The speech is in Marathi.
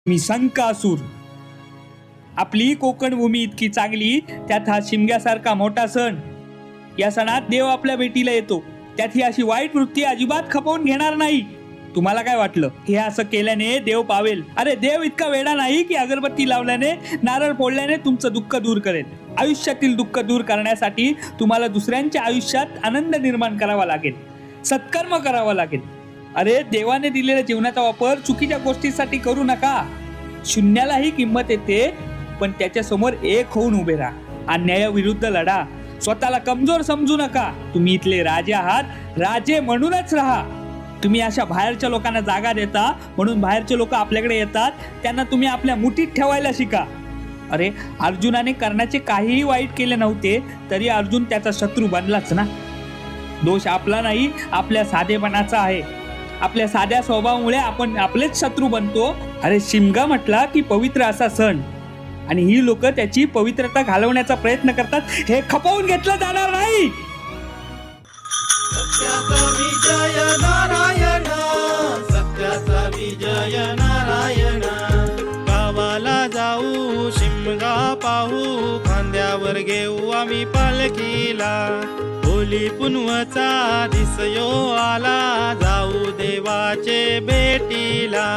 मी संकासूर. आपली कोकण भूमी इतकी चांगली, त्यात हा शिमग्यासारखा मोठा सण. या सणात देव आपल्या भेटीला येतो. त्यात ही अशी वाईट वृत्ती अजिबात खपवून घेणार नाही. तुम्हाला काय वाटलं हे असं केल्याने देव पावेल? अरे देव इतका वेडा नाही की अगरबत्ती लावल्याने, नारळ फोडल्याने तुमचं दुःख दूर करेल. आयुष्यातील दुःख दूर करण्यासाठी तुम्हाला दुसऱ्यांच्या आयुष्यात आनंद निर्माण करावा लागेल, सत्कर्म करावा लागेल. अरे देवाने दिलेल्या जीवनाचा वापर चुकीच्या गोष्टीसाठी करू नका. शून्यालाही किंमत येते, पण त्याच्या समोर एक होऊन उभे राहा. अन्यायाविरुद्ध लढा. स्वतःला कमजोर समजू नका. तुम्ही इथले राजे आहात, राजे म्हणूनच राहा. तुम्ही अशा बाहेरच्या लोकांना जागा देता म्हणून बाहेरचे लोक आपल्याकडे येतात. त्यांना तुम्ही आपल्या मुठीत ठेवायला शिका. अरे अर्जुनाने कर्णाचे काहीही वाईट केले नव्हते, तरी अर्जुन त्याचा शत्रू बनलाच ना. दोष आपला नाही, आपल्या साधेपणाचा आहे. आपल्या साध्या स्वभावामुळे आपण आपलेच शत्रू बनतो. अरे शिमगा म्हटला की पवित्र असा सण, आणि ही लोक त्याची पवित्रता घालवण्याचा प्रयत्न करतात. हे खपवून घेतलं जाणार नाही. सत्याचा विजय नारायण, सत्याचा विजय नारायण. गावाला जाऊ शिमगा पाहू, खांद्यावर घेऊ आम्ही पालखीला. होली पुनवचा दिसयो आला, जाऊ देवाचे भेटीला.